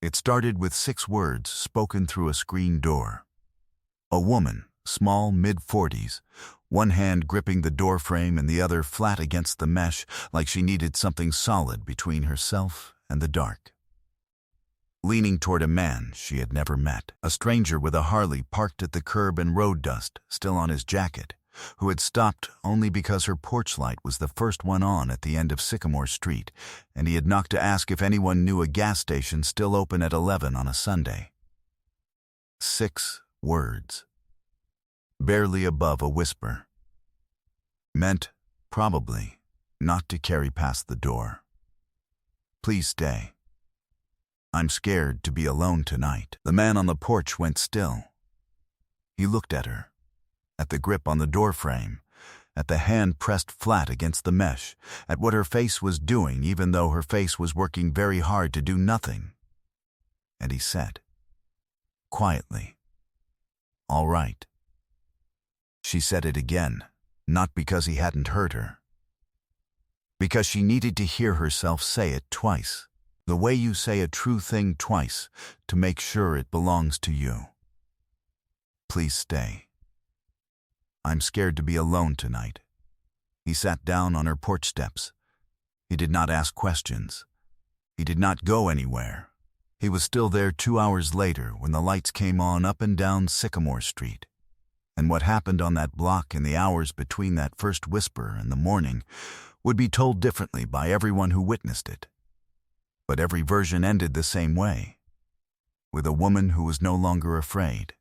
It started with 6 words spoken through a screen door. A woman, small, mid-40s, one hand gripping the door frame and the other flat against the mesh like she needed something solid between herself and the dark. Leaning toward a man she had never met, a stranger with a Harley parked at the curb and road dust still on his jacket, who had stopped only because her porch light was the first one on at the end of Sycamore Street, and he had knocked to ask if anyone knew a gas station still open at 11 on a Sunday. 6 words. Barely above a whisper. Meant, probably, not to carry past the door. Please stay. I'm scared to be alone tonight. The man on the porch went still. He looked at her, at the grip on the door frame, at the hand pressed flat against the mesh, at what her face was doing even though her face was working very hard to do nothing. And he said, quietly, "All right." She said it again, not because he hadn't heard her. Because she needed to hear herself say it twice, the way you say a true thing twice to make sure it belongs to you. Please stay. I'm scared to be alone tonight. He sat down on her porch steps. He did not ask questions. He did not go anywhere. He was still there 2 hours later when the lights came on up and down Sycamore Street. And what happened on that block in the hours between that first whisper and the morning would be told differently by everyone who witnessed it. But every version ended the same way, with a woman who was no longer afraid,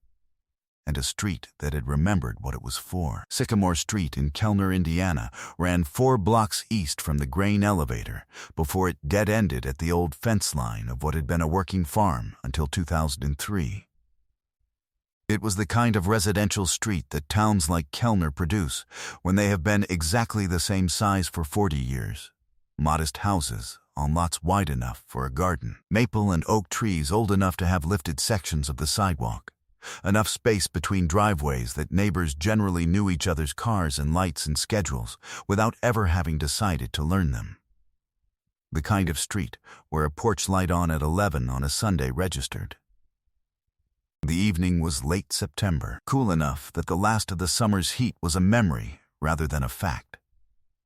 and a street that had remembered what it was for. Sycamore Street in Kellner, Indiana, ran 4 blocks east from the grain elevator before it dead-ended at the old fence line of what had been a working farm until 2003. It was the kind of residential street that towns like Kellner produce when they have been exactly the same size for 40 years. Modest houses on lots wide enough for a garden, maple and oak trees old enough to have lifted sections of the sidewalk, enough space between driveways that neighbors generally knew each other's cars and lights and schedules without ever having decided to learn them. The kind of street where a porch light on at 11 on a Sunday registered. The evening was late September, cool enough that the last of the summer's heat was a memory rather than a fact.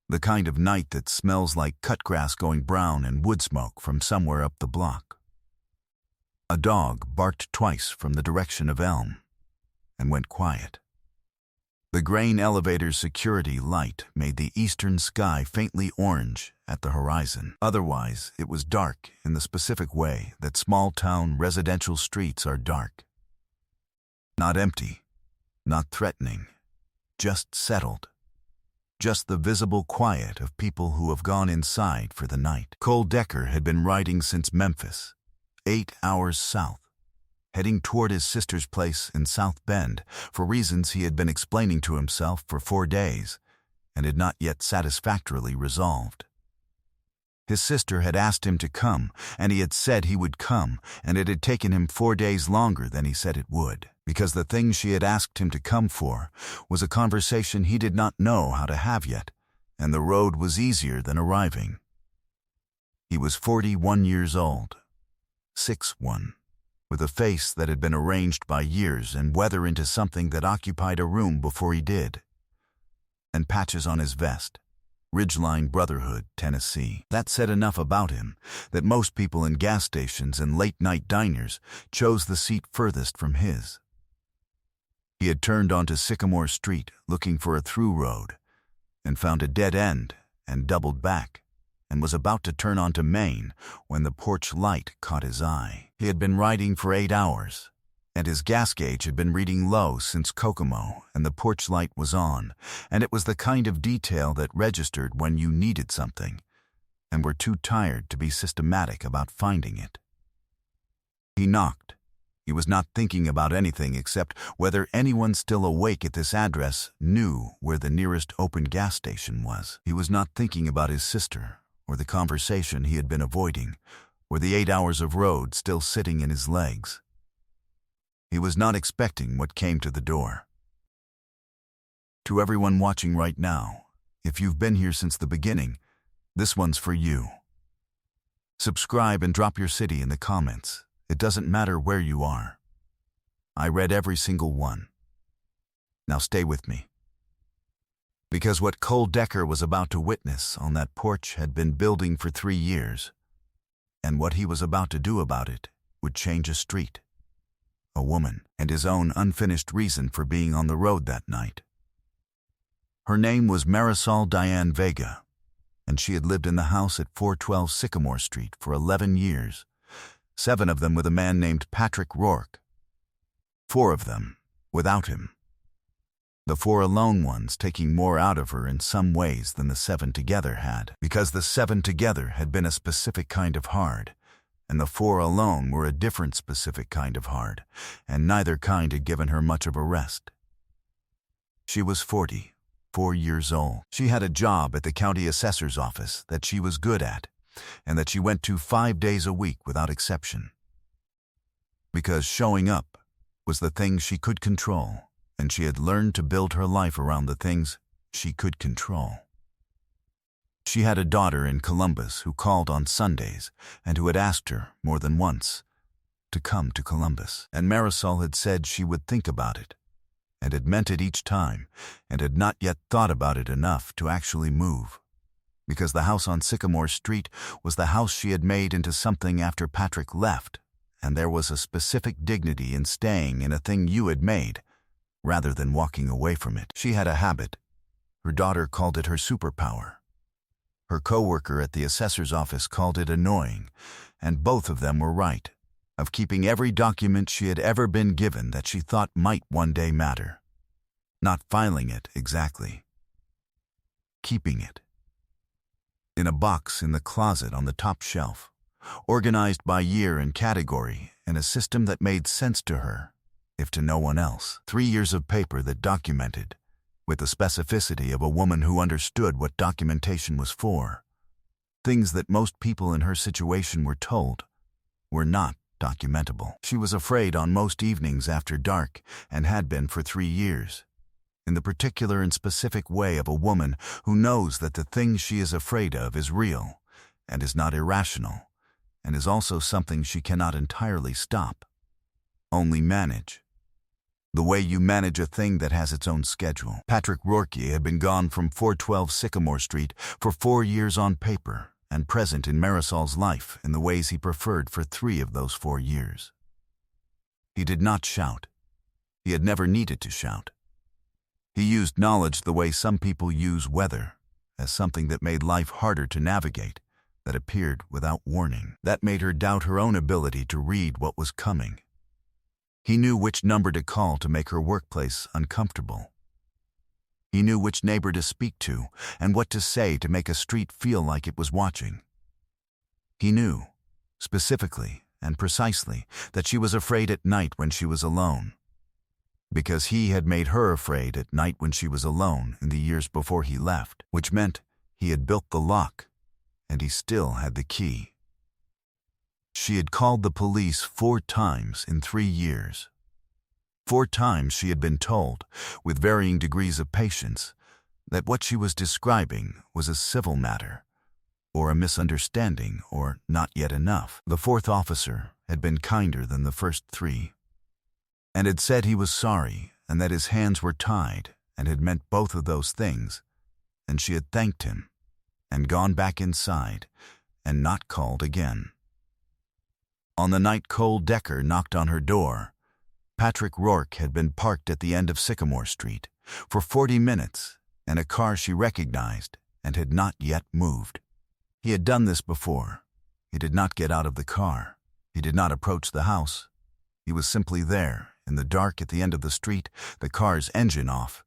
The kind of night that smells like cut grass going brown and wood smoke from somewhere up the block. A dog barked twice from the direction of Elm and went quiet. The grain elevator's security light made the eastern sky faintly orange at the horizon. Otherwise, it was dark in the specific way that small-town residential streets are dark. Not empty, not threatening, just settled. Just the visible quiet of people who have gone inside for the night. Cole Decker had been riding since Memphis, 8 hours south, heading toward his sister's place in South Bend for reasons he had been explaining to himself for 4 days and had not yet satisfactorily resolved. His sister had asked him to come, and he had said he would come, and it had taken him 4 days longer than he said it would, because the thing she had asked him to come for was a conversation he did not know how to have yet, and the road was easier than arriving. He was 41 years old, 6'1", with a face that had been arranged by years and weather into something that occupied a room before he did, and patches on his vest. Ridgeline Brotherhood, Tennessee. That said enough about him that most people in gas stations and late-night diners chose the seat furthest from his. He had turned onto Sycamore Street looking for a through road and found a dead end and doubled back and was about to turn onto Main when the porch light caught his eye. He had been riding for 8 hours, and his gas gauge had been reading low since Kokomo, and the porch light was on, and it was the kind of detail that registered when you needed something and were too tired to be systematic about finding it. He knocked. He was not thinking about anything except whether anyone still awake at this address knew where the nearest open gas station was. He was not thinking about his sister, or the conversation he had been avoiding, or the 8 hours of road still sitting in his legs. He was not expecting what came to the door. To everyone watching right now, if you've been here since the beginning, this one's for you. Subscribe and drop your city in the comments, It doesn't matter where you are. I read every single one. Now stay with me. Because what Cole Decker was about to witness on that porch had been building for 3 years, and what he was about to do about it would change a street, a woman, and his own unfinished reason for being on the road that night. Her name was Marisol Diane Vega, and she had lived in the house at 412 Sycamore Street for 11 years, 7 of them with a man named Patrick Rourke, 4 of them without him. The 4 alone ones taking more out of her in some ways than the 7 together had, because the 7 together had been a specific kind of hard, and the 4 alone were a different specific kind of hard, and neither kind had given her much of a rest. She was 44 years old. She had a job at the county assessor's office that she was good at, and that she went to 5 days a week without exception. Because showing up was the thing she could control, and she had learned to build her life around the things she could control. She had a daughter in Columbus who called on Sundays and who had asked her more than once to come to Columbus. And Marisol had said she would think about it, and had meant it each time, and had not yet thought about it enough to actually move. Because the house on Sycamore Street was the house she had made into something after Patrick left, and there was a specific dignity in staying in a thing you had made, rather than walking away from it. She had a habit. Her daughter called it her superpower. Her coworker at the assessor's office called it annoying, and both of them were right, of keeping every document she had ever been given that she thought might one day matter. Not filing it exactly. Keeping it. In a box in the closet on the top shelf, organized by year and category, in a system that made sense to her, if to no one else. 3 years of paper that documented, with the specificity of a woman who understood what documentation was for, things that most people in her situation were told were not documentable. She was afraid on most evenings after dark, and had been for 3 years, in the particular and specific way of a woman who knows that the thing she is afraid of is real, and is not irrational, and is also something she cannot entirely stop, only manage. The way you manage a thing that has its own schedule. Patrick Rourke had been gone from 412 Sycamore Street for 4 years on paper, and present in Marisol's life in the ways he preferred for 3 of those 4 years. He did not shout. He had never needed to shout. He used knowledge the way some people use weather, as something that made life harder to navigate, that appeared without warning. That made her doubt her own ability to read what was coming. He knew which number to call to make her workplace uncomfortable. He knew which neighbor to speak to and what to say to make a street feel like it was watching. He knew, specifically and precisely, that she was afraid at night when she was alone. Because he had made her afraid at night when she was alone in the years before he left, which meant he had built the lock, and he still had the key. She had called the police 4 times in 3 years. 4 times she had been told, with varying degrees of patience, that what she was describing was a civil matter, or a misunderstanding, or not yet enough. The 4th officer had been kinder than the first 3, and had said he was sorry and that his hands were tied, and had meant both of those things, and she had thanked him, and gone back inside, and not called again. On the night Cole Decker knocked on her door, Patrick Rourke had been parked at the end of Sycamore Street for 40 minutes in a car she recognized and had not yet moved. He had done this before. He did not get out of the car. He did not approach the house. He was simply there, in the dark at the end of the street, the car's engine off,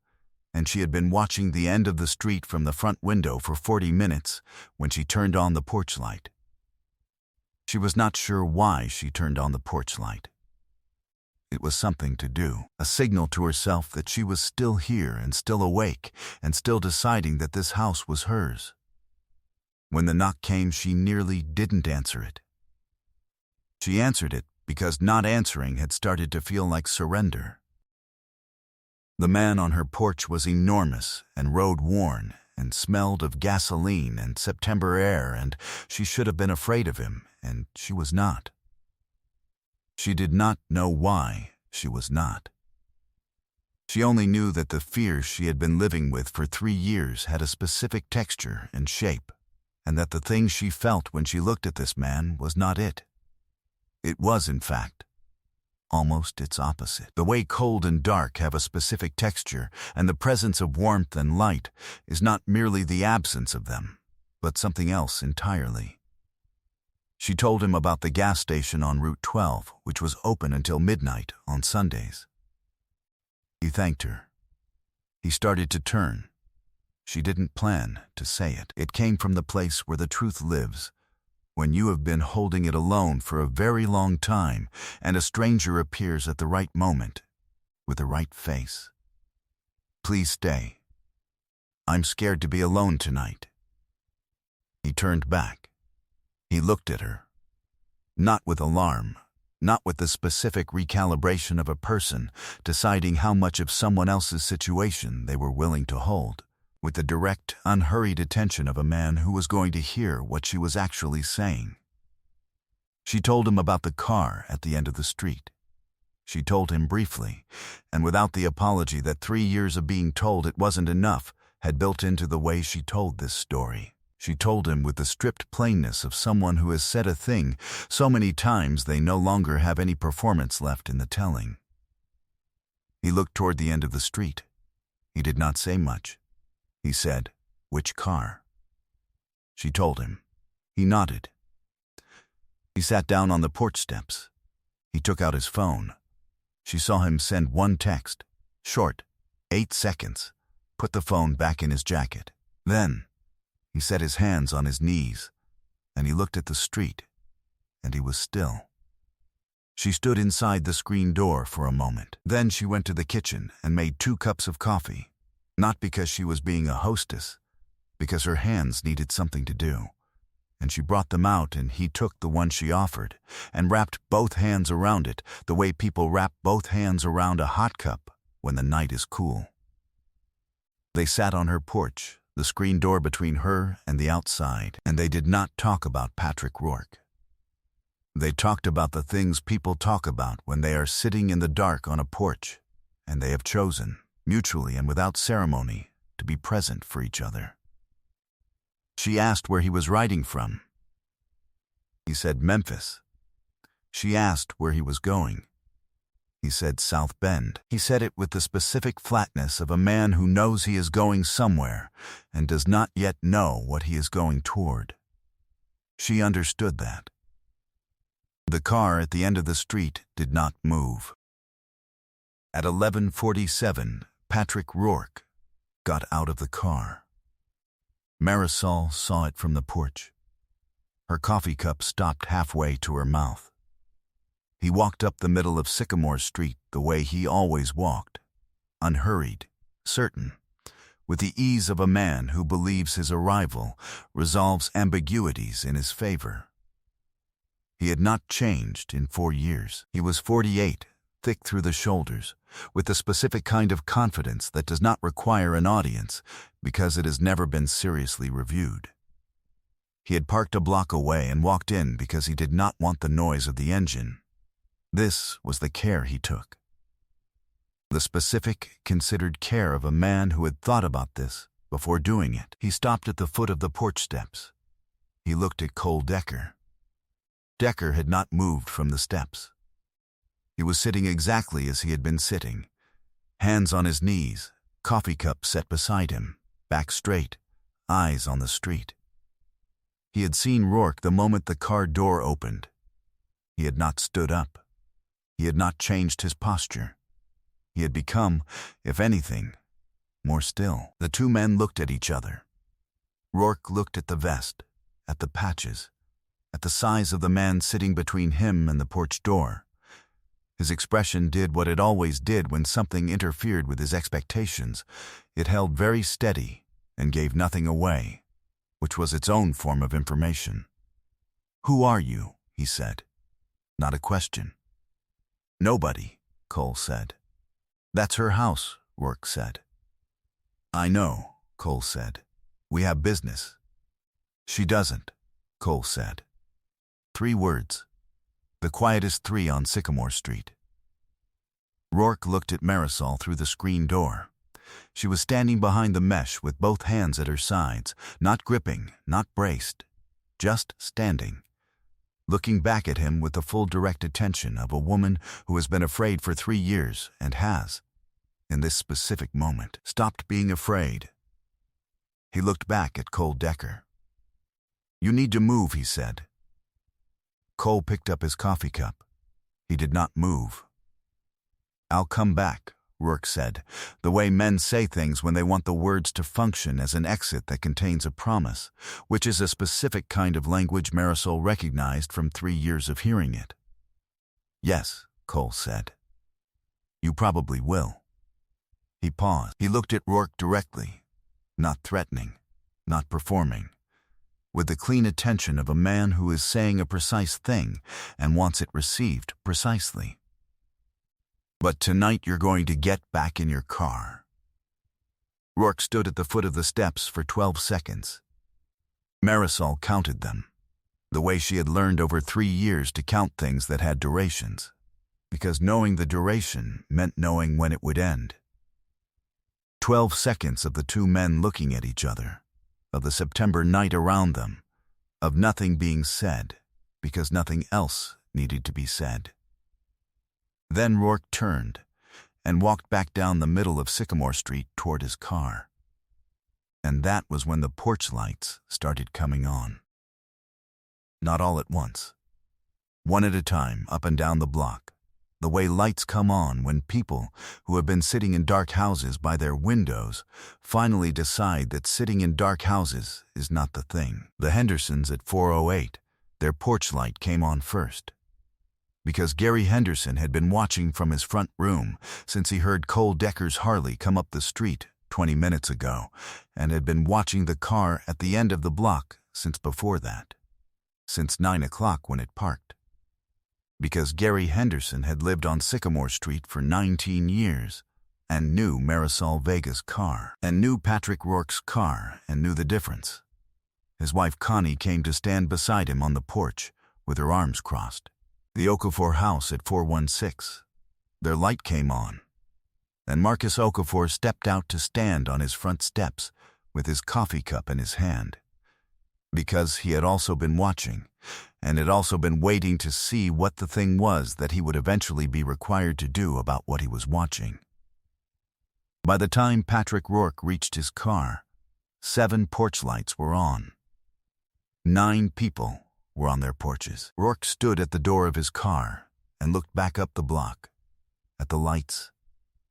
and she had been watching the end of the street from the front window for 40 minutes when she turned on the porch light. She was not sure why she turned on the porch light. It was something to do, a signal to herself that she was still here and still awake and still deciding that this house was hers. When the knock came, she nearly didn't answer it. She answered it because not answering had started to feel like surrender. The man on her porch was enormous and road-worn and smelled of gasoline and September air, and she should have been afraid of him, and she was not. She did not know why she was not. She only knew that the fears she had been living with for 3 years had a specific texture and shape, and that the thing she felt when she looked at this man was not it. It was, in fact, almost its opposite. The way cold and dark have a specific texture, and the presence of warmth and light is not merely the absence of them, but something else entirely. She told him about the gas station on Route 12, which was open until midnight on Sundays. He thanked her. He started to turn. She didn't plan to say it. It came from the place where the truth lives, when you have been holding it alone for a very long time and a stranger appears at the right moment with the right face. Please stay. I'm scared to be alone tonight. He turned back. He looked at her. Not with alarm, not with the specific recalibration of a person deciding how much of someone else's situation they were willing to hold, with the direct, unhurried attention of a man who was going to hear what she was actually saying. She told him about the car at the end of the street. She told him briefly, and without the apology that 3 years of being told it wasn't enough had built into the way she told this story. She told him with the stripped plainness of someone who has said a thing so many times they no longer have any performance left in the telling. He looked toward the end of the street. He did not say much. He said, "Which car?" She told him. He nodded. He sat down on the porch steps. He took out his phone. She saw him send one text, short, 8 seconds, put the phone back in his jacket. Then, he set his hands on his knees, and he looked at the street, and he was still. She stood inside the screen door for a moment. Then she went to the kitchen and made 2 cups of coffee, not because she was being a hostess, because her hands needed something to do. And she brought them out, and he took the one she offered and wrapped both hands around it the way people wrap both hands around a hot cup when the night is cool. They sat on her porch, the screen door between her and the outside, and they did not talk about Patrick Rourke. They talked about the things people talk about when they are sitting in the dark on a porch, and they have chosen, mutually and without ceremony, to be present for each other. She asked where he was writing from. He said Memphis. She asked where he was going. He said South Bend. He said it with the specific flatness of a man who knows he is going somewhere and does not yet know what he is going toward. She understood that. The car at the end of the street did not move. At 11:47, Patrick Rourke got out of the car. Marisol saw it from the porch. Her coffee cup stopped halfway to her mouth. He walked up the middle of Sycamore Street the way he always walked, unhurried, certain, with the ease of a man who believes his arrival resolves ambiguities in his favor. He had not changed in 4 years. He was 48, thick through the shoulders, with the specific kind of confidence that does not require an audience because it has never been seriously reviewed. He had parked a block away and walked in because he did not want the noise of the engine. This was the care he took. The specific, considered care of a man who had thought about this before doing it. He stopped at the foot of the porch steps. He looked at Cole Decker. Decker had not moved from the steps. He was sitting exactly as he had been sitting, hands on his knees, coffee cup set beside him, back straight, eyes on the street. He had seen Rourke the moment the car door opened. He had not stood up. He had not changed his posture. He had become, if anything, more still. The 2 men looked at each other. Rourke looked at the vest, at the patches, at the size of the man sitting between him and the porch door. His expression did what it always did when something interfered with his expectations. It held very steady and gave nothing away, which was its own form of information. "Who are you?" he said. Not a question. "Nobody," Cole said. "That's her house," Rourke said. "I know," Cole said. "We have business." "She doesn't," Cole said. 3 words. The quietest 3 on Sycamore Street. Rourke looked at Marisol through the screen door. She was standing behind the mesh with both hands at her sides, not gripping, not braced, just standing, looking back at him with the full direct attention of a woman who has been afraid for 3 years and has, in this specific moment, stopped being afraid. He looked back at Cole Decker. "You need to move," he said. Cole picked up his coffee cup. He did not move. "I'll come back," Rourke said, the way men say things when they want the words to function as an exit that contains a promise, which is a specific kind of language Marisol recognized from 3 years of hearing it. "Yes," Cole said. "You probably will." He paused. He looked at Rourke directly, not threatening, not performing, with the clean attention of a man who is saying a precise thing and wants it received precisely. "But tonight you're going to get back in your car." Rourke stood at the foot of the steps for 12 seconds. Marisol counted them, the way she had learned over 3 years to count things that had durations, because knowing the duration meant knowing when it would end. 12 seconds of the 2 men looking at each other, of the September night around them, of nothing being said, because nothing else needed to be said. Then Rourke turned and walked back down the middle of Sycamore Street toward his car. And that was when the porch lights started coming on. Not all at once. One at a time, up and down the block, the way lights come on when people who have been sitting in dark houses by their windows finally decide that sitting in dark houses is not the thing. The Hendersons at 408, their porch light came on first, because Gary Henderson had been watching from his front room since he heard Cole Decker's Harley come up the street 20 minutes ago, and had been watching the car at the end of the block since before that, since 9 o'clock when it parked. Because Gary Henderson had lived on Sycamore Street for 19 years and knew Marisol Vega's car, and knew Patrick Rourke's car, and knew the difference. His wife Connie came to stand beside him on the porch with her arms crossed. The Okafor house at 416. Their light came on, and Marcus Okafor stepped out to stand on his front steps with his coffee cup in his hand, because he had also been watching, and had also been waiting to see what the thing was that he would eventually be required to do about what he was watching. By the time Patrick Rourke reached his car, 7 porch lights were on. 9 people were on their porches. Rourke stood at the door of his car and looked back up the block, at the lights,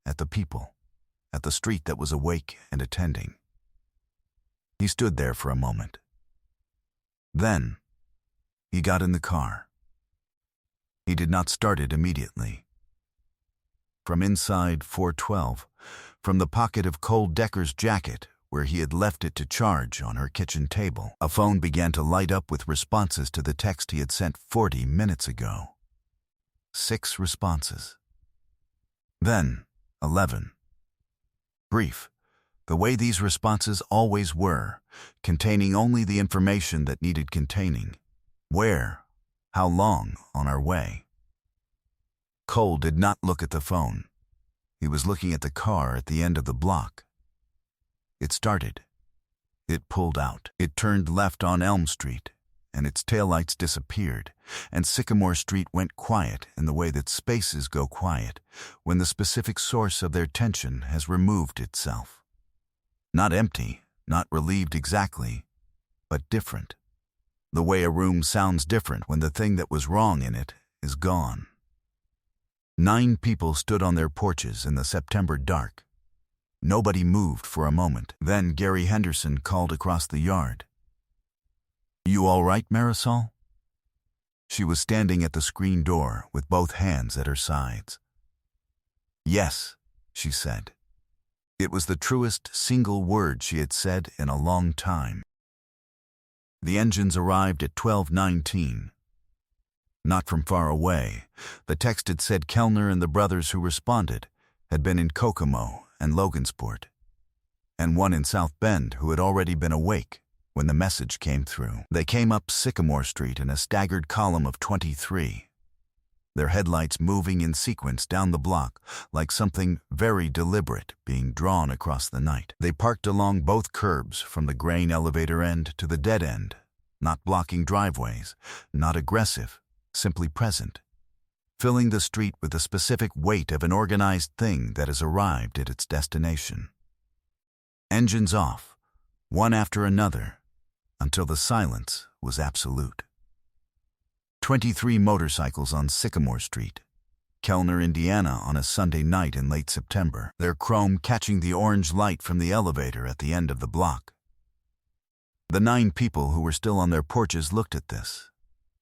at the people, at the street that was awake and attending. He stood there for a moment. Then, he got in the car. He did not start it immediately. From inside 412, from the pocket of Cole Decker's jacket, where he had left it to charge on her kitchen table, a phone began to light up with responses to the text he had sent 40 minutes ago. 6 responses. Then, 11. Brief, the way these responses always were, containing only the information that needed containing. Where, how long on our way. Cole did not look at the phone. He was looking at the car at the end of the block. It started. It pulled out. It turned left on Elm Street, and its taillights disappeared, and Sycamore Street went quiet in the way that spaces go quiet when the specific source of their tension has removed itself. Not empty, not relieved exactly, but different. The way a room sounds different when the thing that was wrong in it is gone. 9 people stood on their porches in the September dark. Nobody moved for a moment. Then Gary Henderson called across the yard. "You all right, Marisol?" She was standing at the screen door with both hands at her sides. "Yes," she said. It was the truest single word she had said in a long time. The engines arrived at 12:19. Not from far away, the text had said Kellner and the brothers who responded had been in Kokomo and Logansport, and one in South Bend who had already been awake when the message came through. They came up Sycamore Street in a staggered column of 23, their headlights moving in sequence down the block like something very deliberate being drawn across the night. They parked along both curbs from the grain elevator end to the dead end, not blocking driveways, not aggressive, simply present, filling the street with the specific weight of an organized thing that has arrived at its destination. Engines off, one after another, until the silence was absolute. 23 motorcycles on Sycamore Street, Kellner, Indiana, on a Sunday night in late September, their chrome catching the orange light from the elevator at the end of the block. The 9 people who were still on their porches looked at this.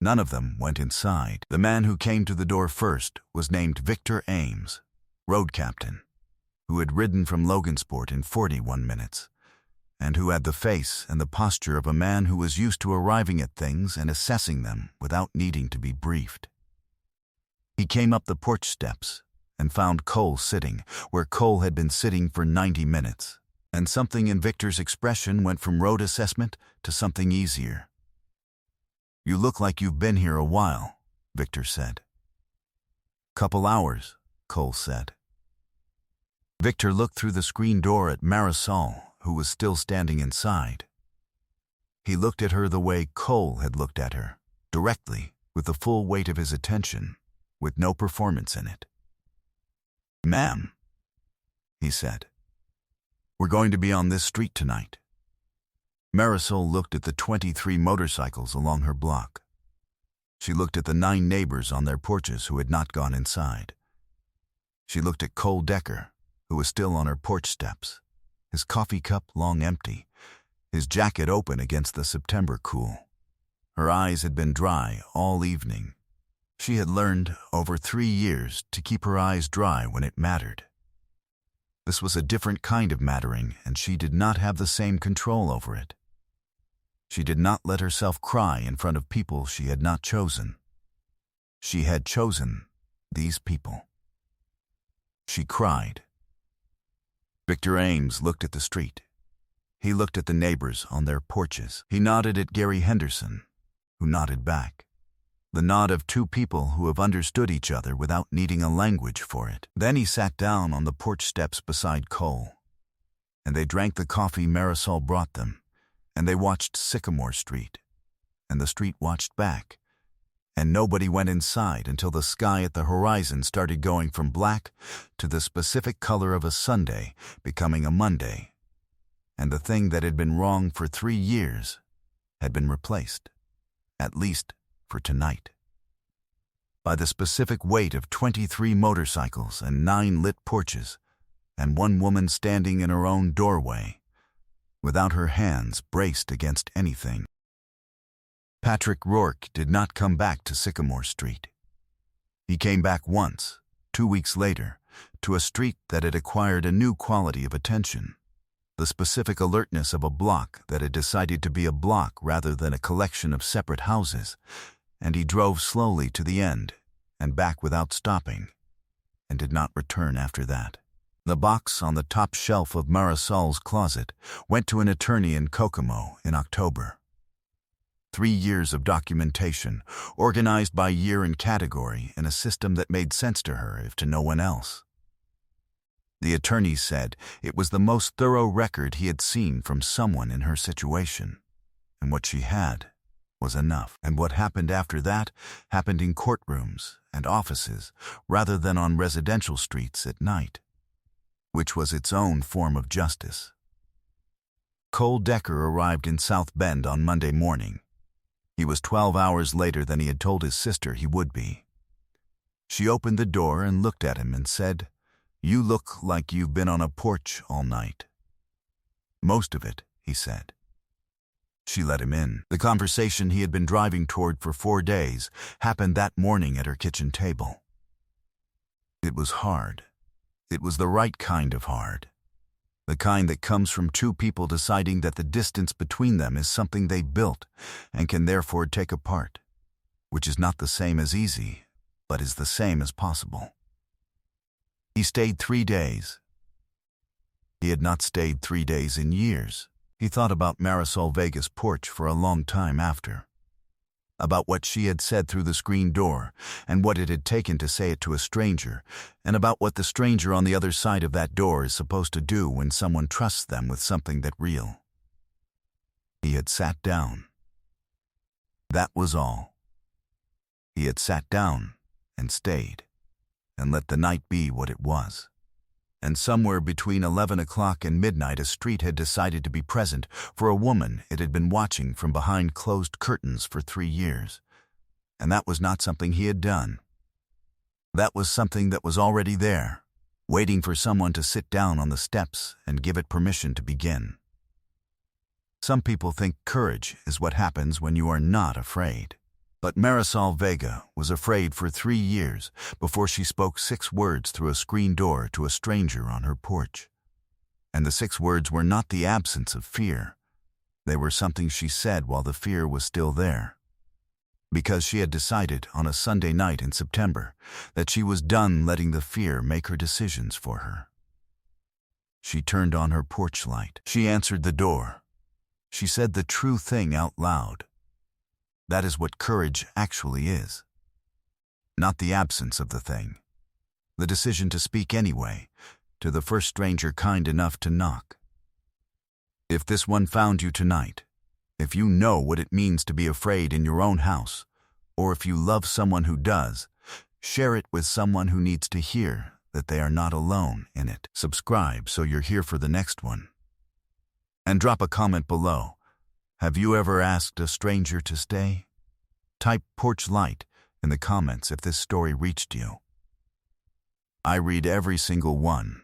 None of them went inside. The man who came to the door first was named Victor Ames, road captain, who had ridden from Logansport in 41 minutes, and who had the face and the posture of a man who was used to arriving at things and assessing them without needing to be briefed. He came up the porch steps and found Cole sitting where Cole had been sitting for 90 minutes, and something in Victor's expression went from road assessment to something easier. "You look like you've been here a while," Victor said. "Couple hours," Cole said. Victor looked through the screen door at Marisol, who was still standing inside. He looked at her the way Cole had looked at her, directly, with the full weight of his attention, with no performance in it. "Ma'am," he said, "we're going to be on this street tonight." Marisol looked at the 23 motorcycles along her block. She looked at the 9 neighbors on their porches who had not gone inside. She looked at Cole Decker, who was still on her porch steps, his coffee cup long empty, his jacket open against the September cool. Her eyes had been dry all evening. She had learned, over 3 years, to keep her eyes dry when it mattered. This was a different kind of mattering, and she did not have the same control over it. She did not let herself cry in front of people she had not chosen. She had chosen these people. She cried. Victor Ames looked at the street. He looked at the neighbors on their porches. He nodded at Gary Henderson, who nodded back. The nod of 2 people who have understood each other without needing a language for it. Then he sat down on the porch steps beside Cole, and they drank the coffee Marisol brought them, and they watched Sycamore Street, and the street watched back, and nobody went inside until the sky at the horizon started going from black to the specific color of a Sunday becoming a Monday, and the thing that had been wrong for 3 years had been replaced, at least for tonight, by the specific weight of 23 motorcycles and 9 lit porches, and 1 woman standing in her own doorway, without her hands braced against anything. Patrick Rourke did not come back to Sycamore Street. He came back once, 2 weeks later, to a street that had acquired a new quality of attention, the specific alertness of a block that had decided to be a block rather than a collection of separate houses, and he drove slowly to the end and back without stopping, and did not return after that. The box on the top shelf of Marisol's closet went to an attorney in Kokomo in October. 3 years of documentation, organized by year and category in a system that made sense to her if to no one else. The attorney said it was the most thorough record he had seen from someone in her situation, and what she had was enough. And what happened after that happened in courtrooms and offices rather than on residential streets at night, which was its own form of justice. Cole Decker arrived in South Bend on Monday morning. He was 12 hours later than he had told his sister he would be. She opened the door and looked at him and said, "You look like you've been on a porch all night." "Most of it," he said. She let him in. The conversation he had been driving toward for 4 days happened that morning at her kitchen table. It was hard. It was the right kind of hard. The kind that comes from 2 people deciding that the distance between them is something they built and can therefore take apart, which is not the same as easy, but is the same as possible. He stayed 3 days. He had not stayed 3 days in years. He thought about Marisol Vega's porch for a long time after. about what she had said through the screen door, and what it had taken to say it to a stranger, and about what the stranger on the other side of that door is supposed to do when someone trusts them with something that real. He had sat down. That was all. He had sat down and stayed, and let the night be what it was. And somewhere between 11 o'clock and midnight a street had decided to be present for a woman it had been watching from behind closed curtains for 3 years. And that was not something he had done. That was something that was already there, waiting for someone to sit down on the steps and give it permission to begin. Some people think courage is what happens when you are not afraid. But Marisol Vega was afraid for 3 years before she spoke 6 words through a screen door to a stranger on her porch. And the 6 words were not the absence of fear. They were something she said while the fear was still there. Because she had decided on a Sunday night in September that she was done letting the fear make her decisions for her. She turned on her porch light. She answered the door. She said the true thing out loud. That is what courage actually is. Not the absence of the thing. The decision to speak anyway, to the first stranger kind enough to knock. If this one found you tonight, if you know what it means to be afraid in your own house, or if you love someone who does, share it with someone who needs to hear that they are not alone in it. Subscribe so you're here for the next one. And drop a comment below. Have you ever asked a stranger to stay? Type porch light in the comments if this story reached you. I read every single one.